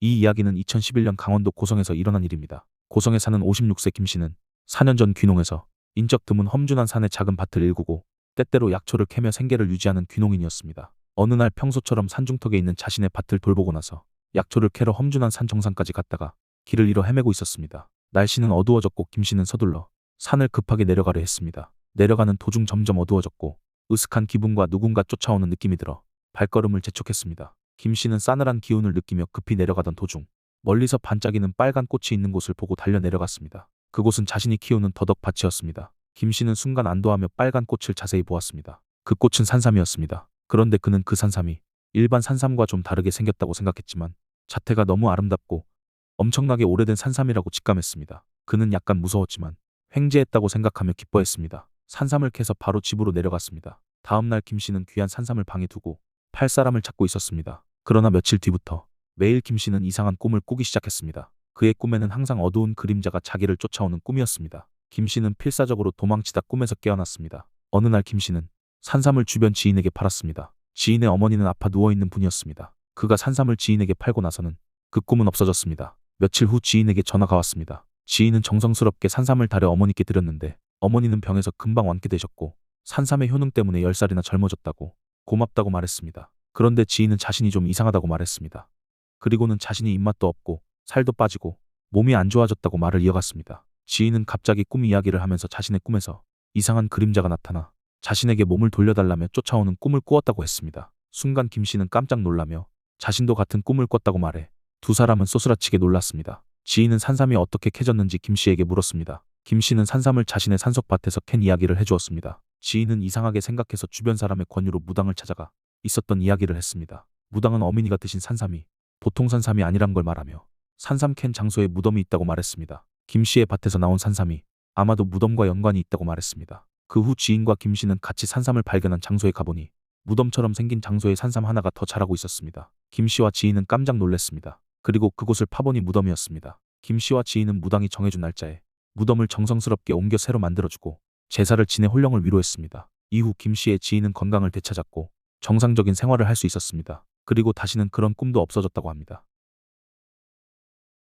이 이야기는 2011년 강원도 고성에서 일어난 일입니다. 고성에 사는 56세 김 씨는 4년 전 귀농해서 인적 드문 험준한 산의 작은 밭을 일구고 때때로 약초를 캐며 생계를 유지하는 귀농인이었습니다. 어느 날 평소처럼 산중턱에 있는 자신의 밭을 돌보고 나서 약초를 캐러 험준한 산 정상까지 갔다가 길을 잃어 헤매고 있었습니다. 날씨는 어두워졌고 김 씨는 서둘러 산을 급하게 내려가려 했습니다. 내려가는 도중 점점 어두워졌고 으슥한 기분과 누군가 쫓아오는 느낌이 들어 발걸음을 재촉했습니다. 김 씨는 싸늘한 기운을 느끼며 급히 내려가던 도중 멀리서 반짝이는 빨간 꽃이 있는 곳을 보고 달려 내려갔습니다. 그곳은 자신이 키우는 더덕밭이었습니다. 김 씨는 순간 안도하며 빨간 꽃을 자세히 보았습니다. 그 꽃은 산삼이었습니다. 그런데 그는 그 산삼이 일반 산삼과 좀 다르게 생겼다고 생각했지만 자태가 너무 아름답고 엄청나게 오래된 산삼이라고 직감했습니다. 그는 약간 무서웠지만 횡재했다고 생각하며 기뻐했습니다. 산삼을 캐서 바로 집으로 내려갔습니다. 다음날 김 씨는 귀한 산삼을 방에 두고 팔 사람을 찾고 있었습니다. 그러나 며칠 뒤부터 매일 김 씨는 이상한 꿈을 꾸기 시작했습니다. 그의 꿈에는 항상 어두운 그림자가 자기를 쫓아오는 꿈이었습니다. 김 씨는 필사적으로 도망치다 꿈에서 깨어났습니다. 어느 날 김 씨는 산삼을 주변 지인에게 팔았습니다. 지인의 어머니는 아파 누워있는 분이었습니다. 그가 산삼을 지인에게 팔고 나서는 그 꿈은 없어졌습니다. 며칠 후 지인에게 전화가 왔습니다. 지인은 정성스럽게 산삼을 다려 어머니께 드렸는데 어머니는 병에서 금방 완쾌되셨고 산삼의 효능 때문에 10살이나 젊어졌다고 고맙다고 말했습니다. 그런데 지인은 자신이 좀 이상하다고 말했습니다. 그리고는 자신이 입맛도 없고 살도 빠지고 몸이 안 좋아졌다고 말을 이어갔습니다. 지인은 갑자기 꿈 이야기를 하면서 자신의 꿈에서 이상한 그림자가 나타나 자신에게 몸을 돌려달라며 쫓아오는 꿈을 꾸었다고 했습니다. 순간 김 씨는 깜짝 놀라며 자신도 같은 꿈을 꿨다고 말해 두 사람은 쏘스라치게 놀랐습니다. 지인은 산삼이 어떻게 캐졌는지 김 씨에게 물었습니다. 김 씨는 산삼을 자신의 산속밭에서 캔 이야기를 해주었습니다. 지인은 이상하게 생각해서 주변 사람의 권유로 무당을 찾아가 있었던 이야기를 했습니다. 무당은 어머니가 드신 산삼이 보통 산삼이 아니란 걸 말하며 산삼 캔 장소에 무덤이 있다고 말했습니다. 김 씨의 밭에서 나온 산삼이 아마도 무덤과 연관이 있다고 말했습니다. 그 후 지인과 김 씨는 같이 산삼을 발견한 장소에 가보니 무덤처럼 생긴 장소에 산삼 하나가 더 자라고 있었습니다. 김 씨와 지인은 깜짝 놀랐습니다. 그리고 그곳을 파보니 무덤이었습니다. 김 씨와 지인은 무당이 정해준 날짜에 무덤을 정성스럽게 옮겨 새로 만들어주고 제사를 지내 혼령을 위로했습니다. 이후 김 씨의 지인은 건강을 되찾았고 정상적인 생활을 할 수 있었습니다. 그리고 다시는 그런 꿈도 없어졌다고 합니다.